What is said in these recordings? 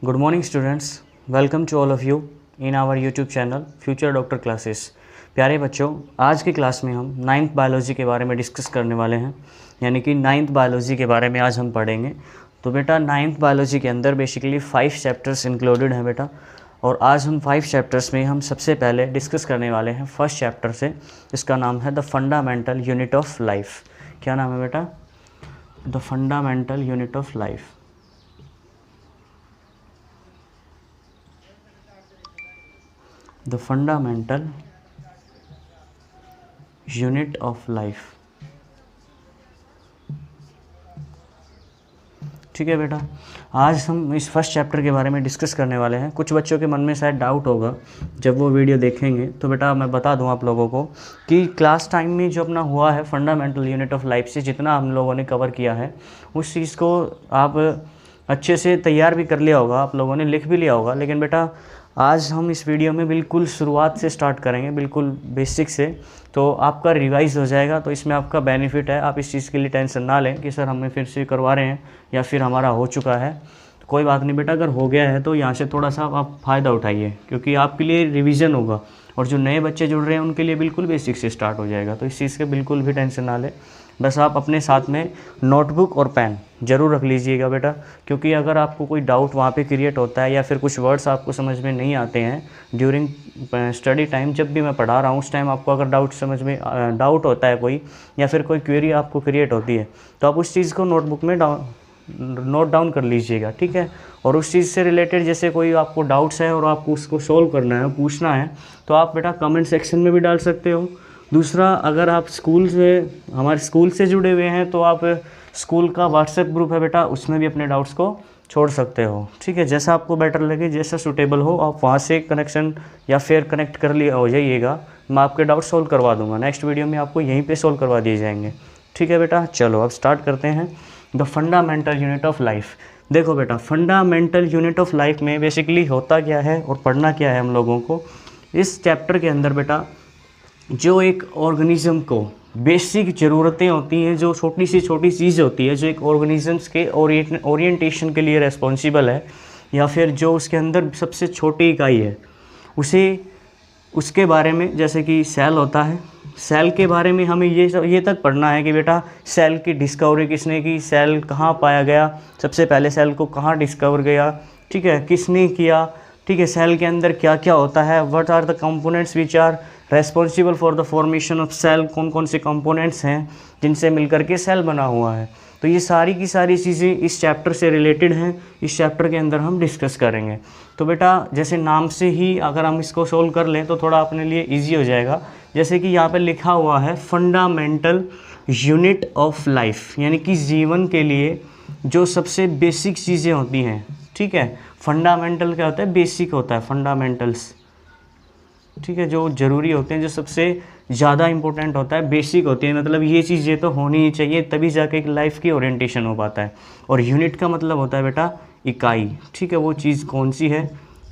Good morning students, welcome to all of you in our YouTube channel Future Doctor Classes। प्यारे बच्चों, आज की class में हम 9th बायोलॉजी के बारे में डिस्कस करने वाले हैं, यानी कि 9th बायोलॉजी के बारे में आज हम पढ़ेंगे। तो बेटा 9th बायोलॉजी के अंदर बेसिकली 5 चैप्टर्स इंक्लूडेड हैं बेटा, और आज हम 5 चैप्टर्स में हम सबसे पहले डिस्कस करने वाले हैं फर्स्ट चैप्टर से, जिसका नाम है the fundamental unit of life. क्या नाम है बेटा? The fundamental unit of life. The fundamental unit of life. ठीक है बेटा, आज हम इस फर्स्ट चैप्टर के बारे में डिस्कस करने वाले हैं। कुछ बच्चों के मन में शायद डाउट होगा जब वो वीडियो देखेंगे, तो बेटा मैं बता दूं आप लोगों को कि क्लास टाइम में जो अपना हुआ है फंडामेंटल यूनिट ऑफ लाइफ से जितना हम लोगों ने कवर किया है, उस चीज़ को आप अच्छे से तैयार भी कर लिया होगा, आप लोगों ने लिख भी लिया होगा। लेकिन बेटा आज हम इस वीडियो में बिल्कुल शुरुआत से स्टार्ट करेंगे, बिल्कुल बेसिक से, तो आपका रिवाइज हो जाएगा। तो इसमें आपका बेनिफिट है, आप इस चीज़ के लिए टेंशन ना लें कि सर हमें फिर से करवा रहे हैं या फिर हमारा हो चुका है। तो कोई बात नहीं बेटा, अगर हो गया है तो यहाँ से थोड़ा सा आप फ़ायदा उठाइए, क्योंकि आपके लिए रिवीजन होगा, और जो नए बच्चे जुड़ रहे हैं उनके लिए बिल्कुल बेसिक से स्टार्ट हो जाएगा। तो इस चीज़ के बिल्कुल भी टेंशन ना लें। बस आप अपने साथ में नोटबुक और पेन ज़रूर रख लीजिएगा बेटा, क्योंकि अगर आपको कोई डाउट वहाँ पे क्रिएट होता है या फिर कुछ वर्ड्स आपको समझ में नहीं आते हैं ड्यूरिंग स्टडी टाइम, जब भी मैं पढ़ा रहा हूँ उस टाइम आपको अगर डाउट होता है कोई, या फिर कोई क्वेरी आपको क्रिएट होती है, तो आप उस चीज़ को नोटबुक में नोट डाउन कर लीजिएगा। ठीक है, और उस चीज़ से रिलेटेड जैसे कोई आपको डाउट्स है और आपको उसको सोल्व करना है, पूछना है, तो आप बेटा कमेंट सेक्शन में भी डाल सकते हो। दूसरा, अगर आप हमारे स्कूल से जुड़े हुए हैं तो आप स्कूल का व्हाट्सएप ग्रुप है बेटा, उसमें भी अपने डाउट्स को छोड़ सकते हो। ठीक है, जैसा आपको बेटर लगे, जैसा सूटेबल हो, आप वहाँ से कनेक्शन या फिर कनेक्ट कर लिया हो जाइएगा। मैं आपके डाउट सोल्व करवा दूंगा, नेक्स्ट वीडियो में आपको यहीं पे सोल्व करवा दिए जाएंगे। ठीक है बेटा, चलो अब स्टार्ट करते हैं the fundamental unit of life. देखो बेटा, फंडामेंटल यूनिट ऑफ लाइफ में बेसिकली होता क्या है और पढ़ना क्या है हम लोगों को। इस चैप्टर के अंदर बेटा जो एक ऑर्गेनिज्म को बेसिक ज़रूरतें होती हैं, जो छोटी सी छोटी चीज़ होती है जो एक ऑर्गेनिजम्स के ओरिएंटेशन के लिए रिस्पॉन्सिबल है, या फिर जो उसके अंदर सबसे छोटी इकाई है, उसके बारे में, जैसे कि सेल होता है, सेल के बारे में हमें ये तक पढ़ना है कि बेटा सेल की डिस्कवरी किसने की, सेल कहाँ पाया गया, सबसे पहले सेल को कहाँ डिस्कवर किया, ठीक है, किसने किया, ठीक है, सेल के अंदर क्या क्या होता है, what are the components which are responsible for the formation of cell, कौन कौन से कंपोनेंट्स हैं जिनसे मिलकर के सेल बना हुआ है। तो ये सारी की सारी चीज़ें इस चैप्टर से रिलेटेड हैं, इस चैप्टर के अंदर हम डिस्कस करेंगे। तो बेटा जैसे नाम से ही अगर हम इसको सोल्व कर लें तो थोड़ा अपने लिए ईजी हो जाएगा। जैसे कि यहाँ पर लिखा हुआ है फंडामेंटल यूनिट ऑफ लाइफ, यानी कि जीवन के लिए जो सबसे बेसिक चीज़ें होती हैं। ठीक है, फंडामेंटल क्या होता है? बेसिक होता है, फंडामेंटल्स। ठीक है, जो ज़रूरी होते हैं, जो सबसे ज़्यादा इंपॉर्टेंट होता है, बेसिक होती है, मतलब ये चीज़ ये तो होनी ही चाहिए, तभी जाके एक लाइफ की ओरिएंटेशन हो पाता है। और यूनिट का मतलब होता है बेटा इकाई। ठीक है, वो चीज़ कौन सी है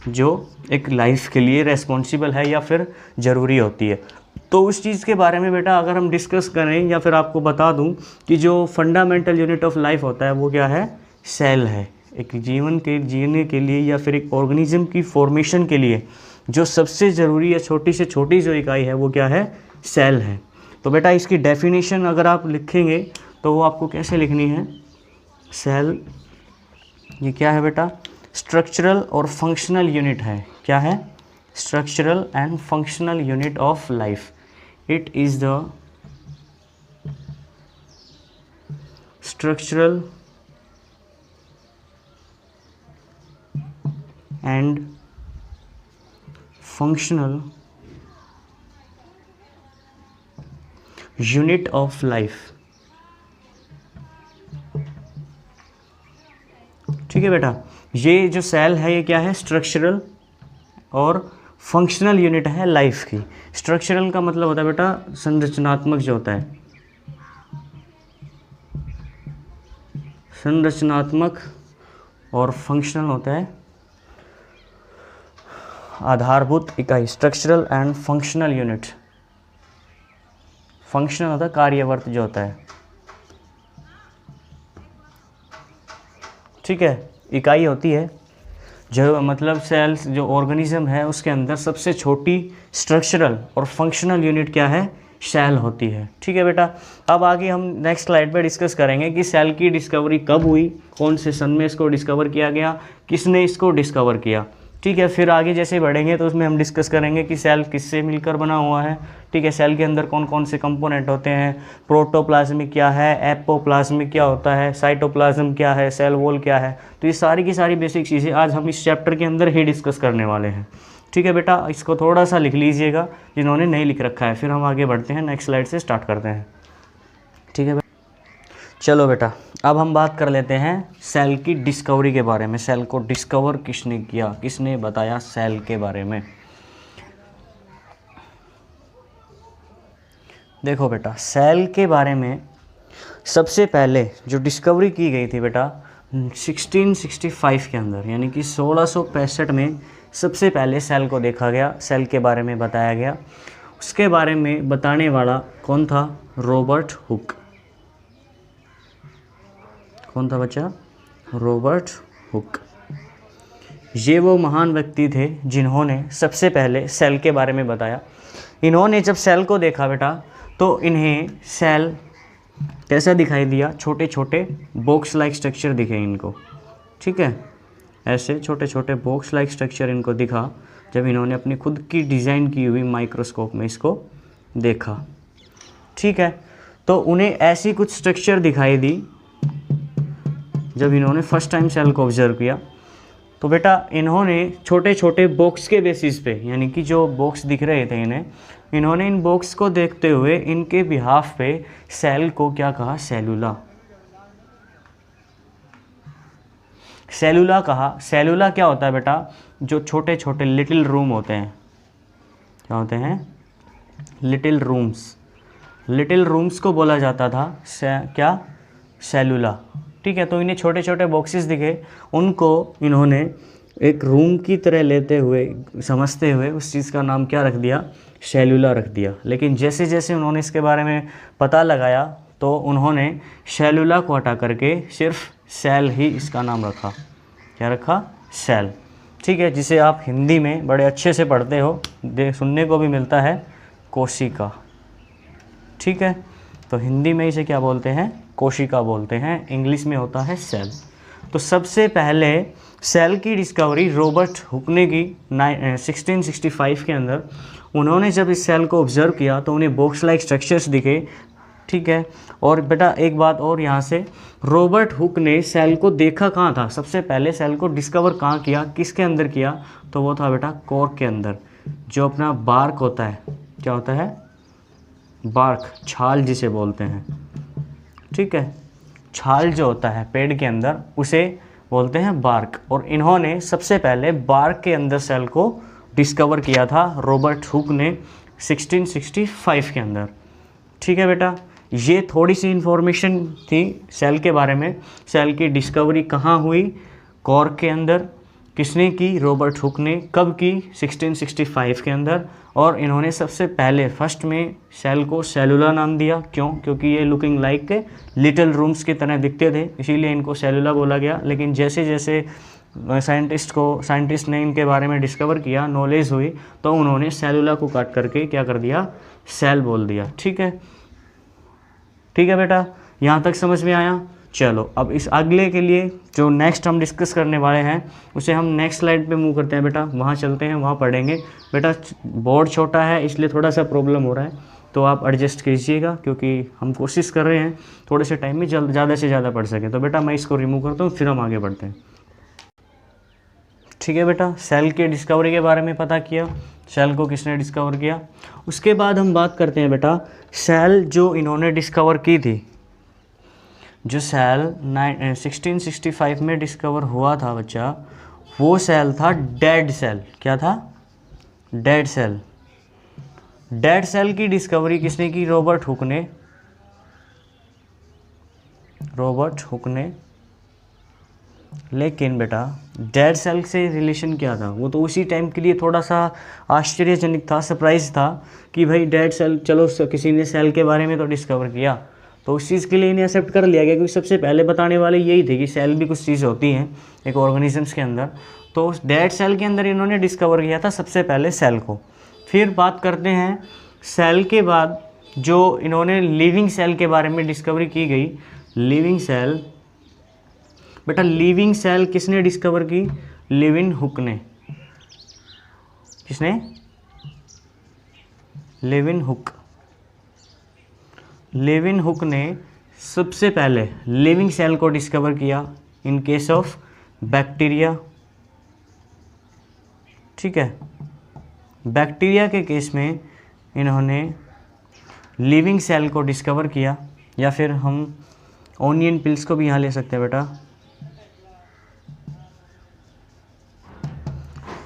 जो एक लाइफ के लिए रेस्पॉन्सिबल है या फिर ज़रूरी होती है। तो उस चीज़ के बारे में बेटा अगर हम डिस्कस करें या फिर आपको बता दूं कि जो फंडामेंटल यूनिट ऑफ लाइफ होता है वो क्या है? सेल है। एक जीवन के जीने के लिए या फिर एक ऑर्गेनिज्म की फॉर्मेशन के लिए जो सबसे ज़रूरी है, छोटी से छोटी जो इकाई है, वो क्या है? सेल है। तो बेटा इसकी डेफिनेशन अगर आप लिखेंगे तो वो आपको कैसे लिखनी है? सेल ये क्या है बेटा? स्ट्रक्चरल और फंक्शनल यूनिट है। क्या है? Structural and functional unit of life. It is the structural and functional unit of life. ठीक है बेटा, ये जो सेल है ये क्या है? स्ट्रक्चरल और फंक्शनल यूनिट है लाइफ की। स्ट्रक्चरल का मतलब होता है बेटा संरचनात्मक, जो होता है संरचनात्मक, और फंक्शनल होता है आधारभूत इकाई। Structural and functional unit. Functional होता है कार्यवर्त जो होता है। ठीक है, इकाई होती है जो मतलब सेल्स जो ऑर्गेनिज्म है उसके अंदर सबसे छोटी स्ट्रक्चरल और फंक्शनल यूनिट क्या है, सेल होती है। ठीक है बेटा, अब आगे हम नेक्स्ट स्लाइड पे डिस्कस करेंगे कि सेल की डिस्कवरी कब हुई, कौन से सन में इसको डिस्कवर किया गया, किसने इसको डिस्कवर किया। ठीक है, फिर आगे जैसे बढ़ेंगे तो उसमें हम डिस्कस करेंगे कि सेल किससे मिलकर बना हुआ है। ठीक है, सेल के अंदर कौन कौन से कंपोनेंट होते हैं, प्रोटोप्लाज्मिक क्या है, एपोप्लाज्मिक क्या होता है, साइटोप्लाज्म क्या है, सेल वॉल क्या है। तो ये सारी की सारी बेसिक चीज़ें आज हम इस चैप्टर के अंदर ही डिस्कस करने वाले हैं। ठीक है बेटा, इसको थोड़ा सा लिख लीजिएगा जिन्होंने नहीं लिख रखा है, फिर हम आगे बढ़ते हैं, नेक्स्ट स्लाइड से स्टार्ट करते हैं। ठीक है, चलो बेटा, अब हम बात कर लेते हैं सेल की डिस्कवरी के बारे में। सेल को डिस्कवर किसने किया, किसने बताया सेल के बारे में। देखो बेटा, सेल के बारे में सबसे पहले जो डिस्कवरी की गई थी बेटा 1665 के अंदर, यानी कि 1665 में सबसे पहले सेल को देखा गया, सेल के बारे में बताया गया। उसके बारे में बताने वाला कौन था, रॉबर्ट हुक। कौन था बच्चा, रॉबर्ट हुक। ये वो महान व्यक्ति थे जिन्होंने सबसे पहले सेल के बारे में बताया। इन्होंने जब सेल को देखा बेटा तो इन्हें सेल कैसा दिखाई दिया, छोटे छोटे बॉक्स लाइक स्ट्रक्चर दिखे इनको। ठीक है, ऐसे छोटे छोटे बॉक्स लाइक स्ट्रक्चर इनको दिखा जब इन्होंने अपनी खुद की डिज़ाइन की हुई माइक्रोस्कोप में इसको देखा। ठीक है, तो उन्हें ऐसी कुछ स्ट्रक्चर दिखाई दी जब इन्होंने फर्स्ट टाइम सेल को ऑब्जर्व किया। तो बेटा इन्होंने छोटे छोटे बॉक्स के बेसिस पे, यानी कि जो बॉक्स दिख रहे थे इन्होंने इन बॉक्स को देखते हुए इनके बिहाफ पे सेल को क्या कहा, सेलुला। सेलुला कहा। सेलुला क्या होता है बेटा, जो छोटे छोटे लिटिल रूम होते हैं, क्या होते हैं, लिटिल रूम्स। लिटिल रूम्स को बोला जाता था क्या, सेलुला। ठीक है, तो इन्हें छोटे छोटे बॉक्सेस दिखे, उनको इन्होंने एक रूम की तरह लेते हुए, समझते हुए उस चीज़ का नाम क्या रख दिया, सेलुला रख दिया। लेकिन जैसे जैसे उन्होंने इसके बारे में पता लगाया तो उन्होंने सेलुला को हटा करके सिर्फ सेल ही इसका नाम रखा। क्या रखा, सेल। ठीक है, जिसे आप हिंदी में बड़े अच्छे से पढ़ते हो, सुनने को भी मिलता है, कोशिका। ठीक है, तो हिंदी में इसे क्या बोलते हैं, कोशिका बोलते हैं, इंग्लिश में होता है सेल। तो सबसे पहले सेल की डिस्कवरी रॉबर्ट हुक ने की 1665 के अंदर। उन्होंने जब इस सेल को ऑब्जर्व किया तो उन्हें बॉक्स लाइक स्ट्रक्चर्स दिखे। ठीक है, और बेटा एक बात और यहाँ से, रॉबर्ट हुक ने सेल को देखा कहाँ था, सबसे पहले सेल को डिस्कवर कहाँ किया, किसके अंदर किया, तो वो था बेटा कॉर्क के अंदर। जो अपना बार्क होता है, क्या होता है, बार्क, छाल जिसे बोलते हैं। ठीक है, छाल जो होता है पेड़ के अंदर उसे बोलते हैं बार्क। और इन्होंने सबसे पहले बार्क के अंदर सेल को डिस्कवर किया था रॉबर्ट हुक ने 1665 के अंदर। ठीक है बेटा, ये थोड़ी सी इन्फॉर्मेशन थी सेल के बारे में। सेल की डिस्कवरी कहाँ हुई, कॉर्क के अंदर। किसने की, रॉबर्ट हुक ने। कब की, 1665 के अंदर। और इन्होंने सबसे पहले फर्स्ट में सेल को सेलुला नाम दिया। क्यों, क्योंकि ये लुकिंग लाइक लिटिल रूम्स की तरह दिखते थे, इसीलिए इनको सेलुला बोला गया। लेकिन जैसे जैसे साइंटिस्ट ने इनके बारे में डिस्कवर किया, नॉलेज हुई, तो उन्होंने सेलुला को काट करके क्या कर दिया, सेल बोल दिया। ठीक है, ठीक है बेटा, यहाँ तक समझ में आया। चलो अब इस अगले के लिए जो नेक्स्ट हम डिस्कस करने वाले हैं उसे हम नेक्स्ट स्लाइड पे मूव करते हैं बेटा, वहाँ चलते हैं, वहाँ पढ़ेंगे। बेटा बोर्ड छोटा है इसलिए थोड़ा सा प्रॉब्लम हो रहा है, तो आप एडजस्ट कीजिएगा, क्योंकि हम कोशिश कर रहे हैं थोड़े से टाइम में ज़्यादा से ज़्यादा पढ़ सकें। तो बेटा मैं इसको रिमूव करता हूँ, फिर हम आगे बढ़ते हैं। ठीक है बेटा, सेल के डिस्कवरी के बारे में पता किया, सेल को किसने डिस्कवर किया। उसके बाद हम बात करते हैं बेटा, सेल जो इन्होंने डिस्कवर की थी, जो सेल 1665 में डिस्कवर हुआ था बच्चा, वो सेल था डेड सेल। क्या था, डेड सेल। डेड सेल की डिस्कवरी किसने की, रॉबर्ट हुक ने। रॉबर्ट हुक ने। लेकिन बेटा डेड सेल से रिलेशन क्या था, वो तो उसी टाइम के लिए थोड़ा सा आश्चर्यजनक था, सरप्राइज था कि भाई डेड सेल, चलो किसी ने सेल के बारे में तो डिस्कवर किया, तो उस चीज़ के लिए इन्हें एक्सेप्ट कर लिया गया, क्योंकि सबसे पहले बताने वाले यही थे कि सेल भी कुछ चीज़ होती हैं एक ऑर्गेनिजम्स के अंदर। तो उस डेड सेल के अंदर इन्होंने डिस्कवर किया था सबसे पहले सेल को। फिर बात करते हैं सेल के बाद जो इन्होंने लिविंग सेल के बारे में डिस्कवरी की गई। लिविंग सेल, बेटा लिविंग सेल किसने डिस्कवर की? लेवेनहुक ने। किसने? लेवेनहुक। लेवेनहुक ने सबसे पहले लिविंग सेल को डिस्कवर किया इन केस ऑफ बैक्टीरिया। ठीक है, बैक्टीरिया के केस में इन्होंने लिविंग सेल को डिस्कवर किया, या फिर हम ओनियन पिल्स को भी यहाँ ले सकते हैं बेटा।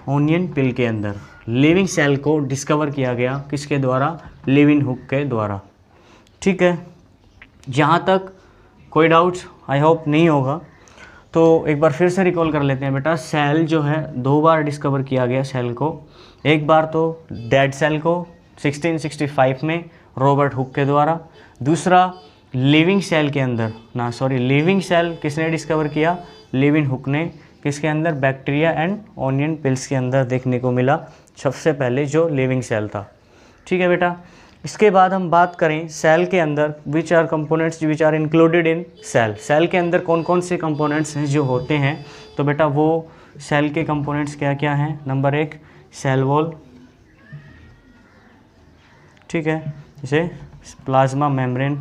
ओनियन पिल के अंदर लिविंग सेल को डिस्कवर किया गया, किसके द्वारा? लेवेनहुक के द्वारा। ठीक है, जहाँ तक कोई डाउट्स आई होप नहीं होगा। तो एक बार फिर से रिकॉल कर लेते हैं बेटा। सेल जो है 2 बार डिस्कवर किया गया सेल को। एक बार तो डेड सेल को 1665 में रॉबर्ट हुक के द्वारा। दूसरा लिविंग सेल के अंदर लिविंग सेल किसने डिस्कवर किया? लेवेनहुक ने। किसके अंदर? बैक्टीरिया एंड ओनियन पिल्स के अंदर देखने को मिला सबसे पहले जो लिविंग सेल था। ठीक है बेटा, इसके बाद हम बात करें सेल के अंदर which are components which are included in cell. Cell के अंदर कौन कौन से कंपोनेंट्स हैं जो होते हैं? तो बेटा वो सेल के कंपोनेंट्स क्या क्या हैं? नंबर 1 सेल वॉल, ठीक है, जैसे प्लाज्मा मेम्ब्रेन,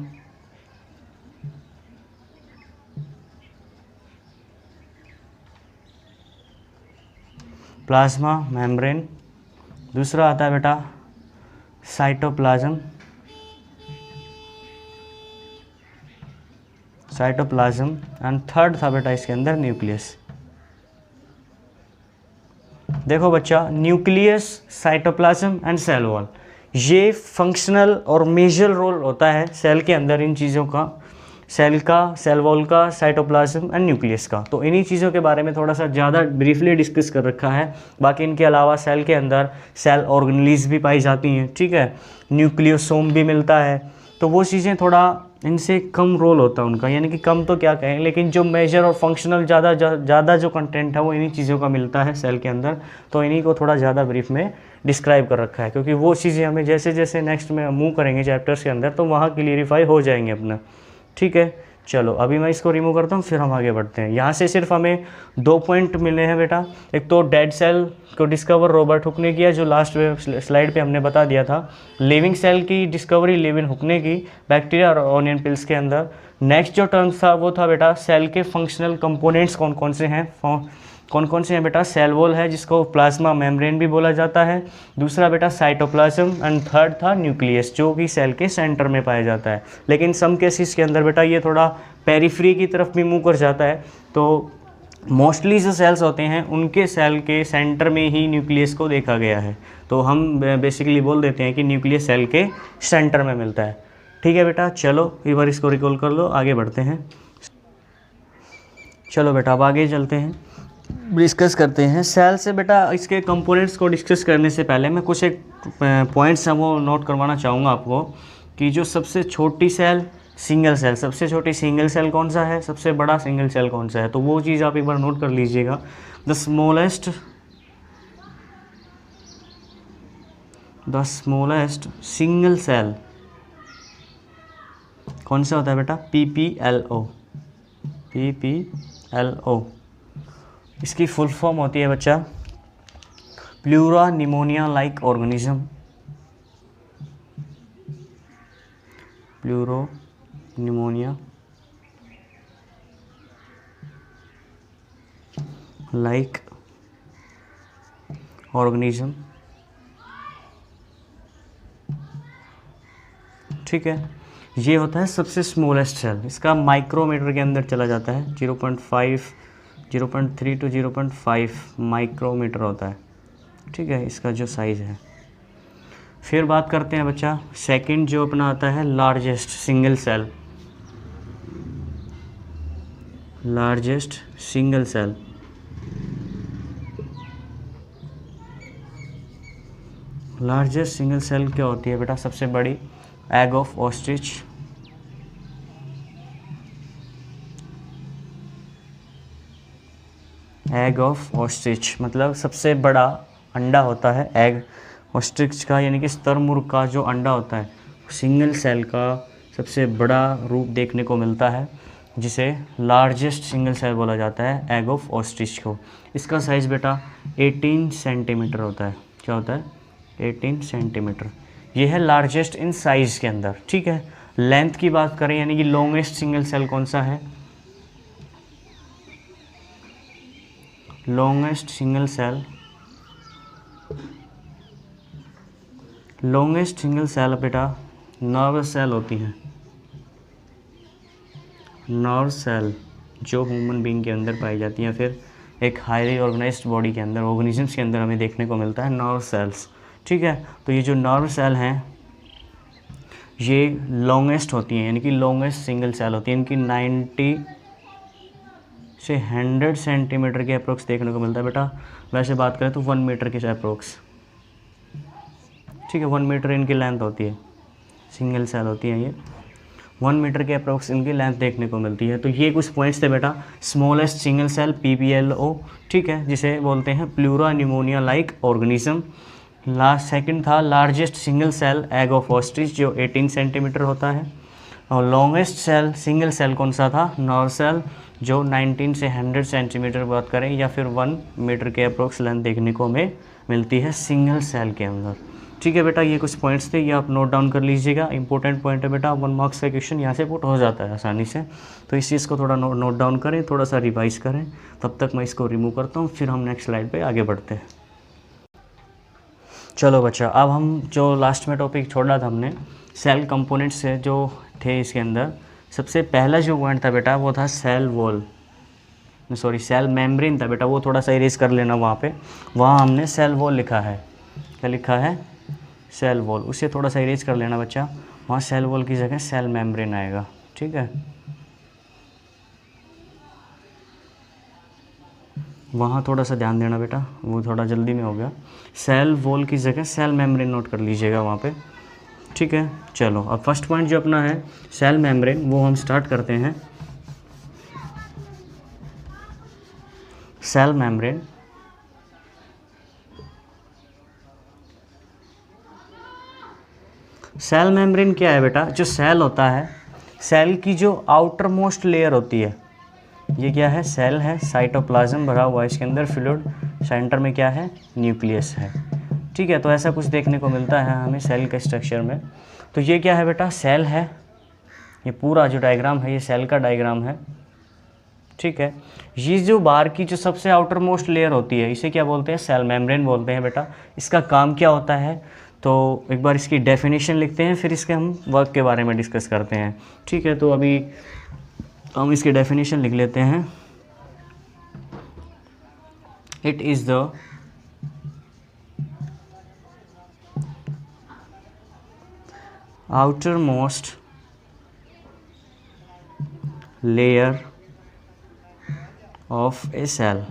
प्लाज्मा मेम्ब्रेन। दूसरा आता है बेटा साइटोप्लाज्म, साइटोप्लाज्म एंड थर्ड था बेटा इसके अंदर न्यूक्लियस। देखो बच्चा, nucleus, cytoplasm and cell wall, ये फंक्शनल और मेजर रोल होता है सेल के अंदर इन चीज़ों का, सेल का, सेल वॉल का, साइटोप्लाज्म एंड न्यूक्लियस का। तो इन्हीं चीज़ों के बारे में थोड़ा सा ज़्यादा ब्रीफली डिस्कस कर रखा है। बाकी इनके अलावा सेल के अंदर सेल ऑर्गेनेल्स भी पाई जाती हैं, ठीक है, न्यूक्लियोसोम भी मिलता है। तो वो चीज़ें थोड़ा इनसे कम रोल होता है उनका, यानी कि कम तो क्या कहें, लेकिन जो मेजर और फंक्शनल ज़्यादा जो कंटेंट है वो इन्हीं चीज़ों का मिलता है सेल के अंदर। तो इन्हीं को थोड़ा ज़्यादा ब्रीफ में डिस्क्राइब कर रखा है, क्योंकि वो चीज़ें हमें जैसे जैसे नेक्स्ट में मूव करेंगे चैप्टर्स के अंदर तो वहाँ क्लियरिफाई हो जाएंगे अपना। ठीक है, चलो अभी मैं इसको रिमूव करता हूँ, फिर हम आगे बढ़ते हैं। यहाँ से सिर्फ हमें 2 पॉइंट मिले हैं बेटा। एक तो डेड सेल को डिस्कवर रॉबर्ट हुक ने किया, जो लास्ट स्लाइड पे हमने बता दिया था। लिविंग सेल की डिस्कवरी लेवेनहुक ने की बैक्टीरिया और ओनियन पिल्स के अंदर। नेक्स्ट जो टर्म था वो था बेटा सेल के फंक्शनल कंपोनेंट्स कौन कौन से हैं। कौन कौन से हैं बेटा? सेल वॉल है जिसको प्लाज्मा मेम्ब्रेन भी बोला जाता है। दूसरा बेटा साइटोप्लाज्म एंड थर्ड था न्यूक्लियस, जो कि सेल के सेंटर में पाया जाता है। लेकिन सम केसेस के अंदर बेटा ये थोड़ा पेरिफ्री की तरफ भी मूव कर जाता है। तो मोस्टली जो सेल्स होते हैं उनके सेल के सेंटर में ही न्यूक्लियस को देखा गया है। तो हम बेसिकली बोल देते हैं कि न्यूक्लियस सेल के सेंटर में मिलता है। ठीक है बेटा, चलो एक बार इसको रिकॉल कर लो, आगे बढ़ते हैं। चलो बेटा अब आगे चलते हैं, डिस्कस करते हैं सेल से। बेटा इसके कंपोनेंट्स को डिस्कस करने से पहले मैं कुछ एक पॉइंट्स हैं वो नोट करवाना चाहूँगा आपको, कि जो सबसे छोटी सेल सिंगल सेल, सबसे छोटी सिंगल सेल कौन सा है, सबसे बड़ा सिंगल सेल कौन सा है, तो वो चीज़ आप एक बार नोट कर लीजिएगा। द स्मॉलेस्ट सिंगल सेल कौन सा होता है बेटा? PPLO। PPLO इसकी फुल फॉर्म होती है बच्चा pleura pneumonia like organism. Pleuro pneumonia like organism. ठीक है, ये होता है सबसे स्मॉलेस्ट सेल। इसका माइक्रोमीटर के अंदर चला जाता है, 0.5, 0.3 to 0.5 माइक्रोमीटर होता है। ठीक है, इसका जो साइज़ है। फिर बात करते हैं बच्चा सेकंड जो अपना आता है largest single cell. Largest single cell, largest single cell क्या होती है बेटा? सबसे बड़ी egg of ostrich. Egg of ostrich, मतलब सबसे बड़ा अंडा होता है एग ऑस्ट्रिच का, यानी कि स्तुरमुर्ग का जो अंडा होता है सिंगल सेल का सबसे बड़ा रूप देखने को मिलता है, जिसे लार्जेस्ट सिंगल सेल बोला जाता है एग ऑफ ऑस्ट्रिच को। इसका साइज़ बेटा 18 सेंटीमीटर होता है। क्या होता है? 18 सेंटीमीटर। ये है लार्जेस्ट इन साइज़ के अंदर, ठीक है। लेंथ की बात करें यानी कि लॉन्गेस्ट सिंगल सेल कौन सा है? लॉन्गेस्ट सिंगल सेल बेटा नर्व सेल होती है। नर्व सेल जो ह्यूमन बीइंग के अंदर पाई जाती है, फिर एक हाईली ऑर्गेनाइज्ड बॉडी के अंदर, ऑर्गेनिजम्स के अंदर हमें देखने को मिलता है नर्व सेल्स, ठीक है। तो ये जो नर्व सेल हैं ये लॉन्गेस्ट होती हैं, यानी कि लॉन्गेस्ट सिंगल सेल होती है। इनकी 90 से 100 सेंटीमीटर के अप्रोक्स देखने को मिलता है बेटा। वैसे बात करें तो 1 मीटर के अप्रोक्स, ठीक है। 1 मीटर इनकी लेंथ होती है, सिंगल सेल होती है ये। 1 मीटर के अप्रोक्स इनकी लेंथ देखने को मिलती है। तो ये कुछ पॉइंट्स थे बेटा। स्मॉलेस्ट सिंगल सेल PPLO, ठीक है, जिसे बोलते हैं pleura pneumonia like organism. Second था largest single cell egg of ostrich जो 18 सेंटीमीटर होता है। और लॉन्गेस्ट सेल सिंगल सेल कौन सा था? नर्व सेल जो 19 से 100 सेंटीमीटर बात करें या फिर 1 मीटर के अप्रोक्स लेंथ देखने को हमें मिलती है सिंगल सेल के अंदर, ठीक है बेटा। ये कुछ पॉइंट्स थे, ये आप नोट डाउन कर लीजिएगा। इंपॉर्टेंट पॉइंट है बेटा, 1 मार्क्स का क्वेश्चन यहाँ से पुट हो जाता है आसानी से। तो इस चीज़ को थोड़ा नोट डाउन करें, थोड़ा सा रिवाइज करें। तब तक मैं इसको रिमूव करता हूँ, फिर हम नेक्स्ट स्लाइड पे आगे बढ़ते हैं। चलो बच्चा, अब हम जो लास्ट में टॉपिक छोड़ा था हमने सेल कंपोनेंट्स से जो थे इसके अंदर, सबसे पहला जो पॉइंट था बेटा वो था cell wall, sorry cell membrane था बेटा। वो थोड़ा सा इरेज कर लेना वहाँ पे, वहाँ हमने सेल वॉल लिखा है। क्या लिखा है? Cell wall. उसे थोड़ा सा इरेज कर लेना बच्चा, वहाँ सेल वॉल की जगह सेल मेम्ब्रेन आएगा, ठीक है। वहाँ थोड़ा सा ध्यान देना बेटा, वो थोड़ा जल्दी में हो गया। सेल वॉल की जगह सेल मेम्ब्रेन नोट कर लीजिएगा वहाँ पे, ठीक है। चलो अब फर्स्ट पॉइंट जो अपना है सेल मेम्ब्रेन, वो हम स्टार्ट करते हैं। सेल मेम्ब्रेन सेल मेम्ब्रेन क्या है बेटा? जो सेल होता है, सेल की जो आउटर मोस्ट लेयर होती है, ये क्या है? सेल है। साइटोप्लाज्म भरा हुआ है इसके अंदर, फ्लूइड, सेंटर में क्या है? न्यूक्लियस है, ठीक है। तो ऐसा कुछ देखने को मिलता है हमें सेल के स्ट्रक्चर में। तो ये क्या है बेटा? सेल है। ये पूरा जो डायग्राम है ये सेल का डायग्राम है, ठीक है। ये जो बाहर की जो सबसे आउटर मोस्ट लेयर होती है इसे क्या बोलते हैं? सेल मेम्ब्रेन बोलते हैं बेटा। इसका काम क्या होता है? तो एक बार इसकी डेफिनेशन लिखते हैं, फिर इसके हम वर्क के बारे में डिस्कस करते हैं, ठीक है। तो अभी हम इसकी डेफिनेशन लिख लेते हैं। It is the outermost layer of a cell,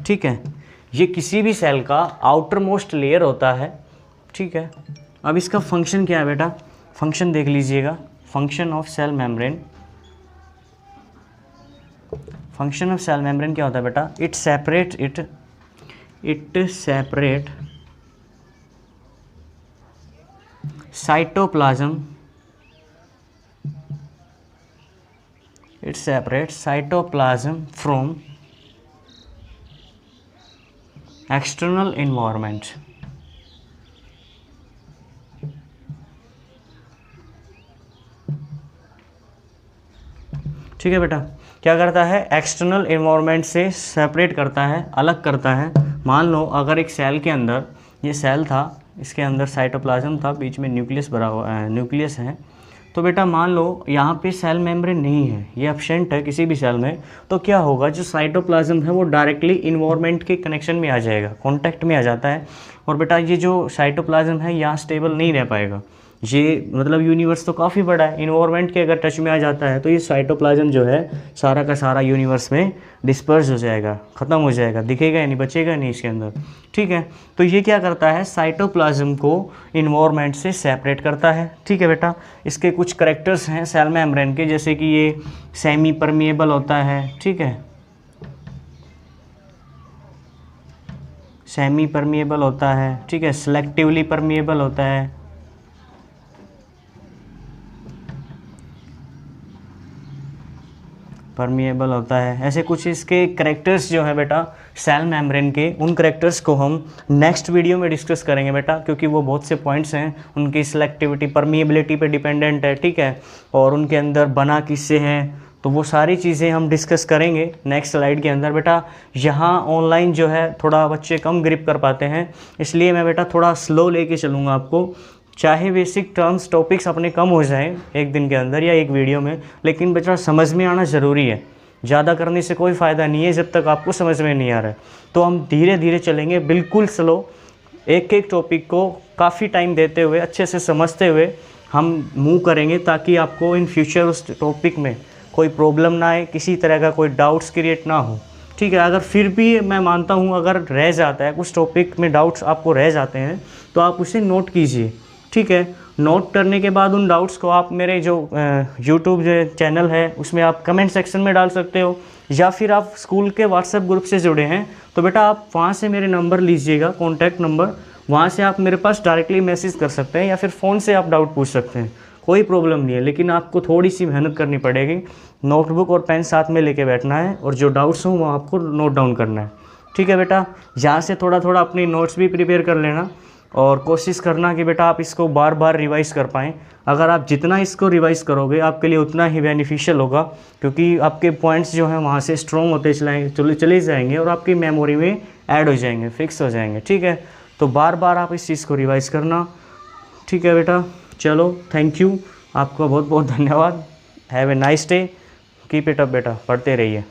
ठीक है। ये किसी भी सेल का आउटर मोस्ट लेयर होता है, ठीक है। अब इसका फंक्शन क्या है बेटा? फंक्शन देख लीजिएगा। Function of cell membrane, function of cell membrane क्या होता है बेटा? It separate cytoplasm, it separates cytoplasm from external environment, ठीक है बेटा। क्या करता है? एक्सटर्नल एनवायरनमेंट से सेपरेट करता है, अलग करता है। मान लो अगर एक सेल के अंदर, ये सेल था, इसके अंदर साइटोप्लाज्म था, बीच में न्यूक्लियस भरा हुआ न्यूक्लियस है। तो बेटा मान लो यहाँ पे सेल मेम्ब्रेन नहीं है, ये एब्सेंट है किसी भी सेल में, तो क्या होगा? जो साइटोप्लाज्म है वो डायरेक्टली इन्वायरमेंट के कनेक्शन में आ जाएगा, कांटेक्ट में आ जाता है। और बेटा ये जो साइटोप्लाज्म है यहाँ स्टेबल नहीं रह पाएगा। ये मतलब यूनिवर्स तो काफ़ी बड़ा है, इन्वायरमेंट के अगर टच में आ जाता है तो ये साइटोप्लाज्म जो है सारा का सारा यूनिवर्स में डिस्पर्स हो जाएगा, ख़त्म हो जाएगा, दिखेगा या नहीं, बचेगा नहीं इसके अंदर, ठीक है। तो ये क्या करता है? साइटोप्लाज्म को इन्वायरमेंट से सेपरेट करता है, ठीक है बेटा। इसके कुछ करैक्टर्स हैं सेल मेम्ब्रेन के, जैसे कि ये सेमी परमिएबल होता है, ठीक है। सेमी परमिएबल होता है, ठीक है, सिलेक्टिवली परमिएबल होता है, परमिएबल होता है। ऐसे कुछ इसके करेक्टर्स जो है बेटा सेल मेम्ब्रेन के, उन करेक्टर्स को हम नेक्स्ट वीडियो में डिस्कस करेंगे बेटा, क्योंकि वो बहुत से पॉइंट्स हैं, उनकी सिलेक्टिविटी परमिएबिलिटी पे डिपेंडेंट है, ठीक है, और उनके अंदर बना किससे हैं, तो वो सारी चीज़ें हम डिस्कस करेंगे नेक्स्ट स्लाइड के अंदर बेटा। यहाँ ऑनलाइन जो है थोड़ा बच्चे कम ग्रिप कर पाते हैं, इसलिए मैं बेटा थोड़ा स्लो लेके चलूँगा आपको। चाहे बेसिक टर्म्स टॉपिक्स अपने कम हो जाएं एक दिन के अंदर या एक वीडियो में, लेकिन बेटा समझ में आना ज़रूरी है। ज़्यादा करने से कोई फ़ायदा नहीं है जब तक आपको समझ में नहीं आ रहा है। तो हम धीरे धीरे चलेंगे, बिल्कुल स्लो, एक एक टॉपिक को काफ़ी टाइम देते हुए अच्छे से समझते हुए हम मूव करेंगे, ताकि आपको इन फ्यूचर उस टॉपिक में कोई प्रॉब्लम ना आए, किसी तरह का कोई डाउट्स क्रिएट ना हो, ठीक है। अगर फिर भी मैं मानता हूँ अगर रह जाता है कुछ टॉपिक में डाउट्स आपको रह जाते हैं, तो आप उसे नोट कीजिए, ठीक है। नोट करने के बाद उन डाउट्स को आप मेरे जो यूट्यूब जो चैनल है उसमें आप कमेंट सेक्शन में डाल सकते हो, या फिर आप स्कूल के व्हाट्सएप ग्रुप से जुड़े हैं तो बेटा आप वहाँ से मेरे नंबर लीजिएगा, कॉन्टैक्ट नंबर, वहाँ से आप मेरे पास डायरेक्टली मैसेज कर सकते हैं, या फिर फ़ोन से आप डाउट पूछ सकते हैं, कोई प्रॉब्लम नहीं है। लेकिन आपको थोड़ी सी मेहनत करनी पड़ेगी, नोटबुक और पेन साथ में लेके बैठना है, और जो डाउट्स हों वो आपको नोट डाउन करना है, ठीक है बेटा। यहाँ से थोड़ा थोड़ा अपनी नोट्स भी प्रिपेयर कर लेना, और कोशिश करना कि बेटा आप इसको बार बार रिवाइज़ कर पाएँ। अगर आप जितना इसको रिवाइज़ करोगे आपके लिए उतना ही बेनिफिशियल होगा, क्योंकि आपके पॉइंट्स जो हैं वहाँ से स्ट्रॉन्ग होते चले जाएंगे और आपकी मेमोरी में ऐड हो जाएंगे, फिक्स हो जाएंगे, ठीक है। तो बार बार आप इस चीज़ को रिवाइज़ करना, ठीक है बेटा। चलो, थैंक यू, आपका बहुत बहुत धन्यवाद। Have a nice day, keep it up बेटा, पढ़ते रहिए।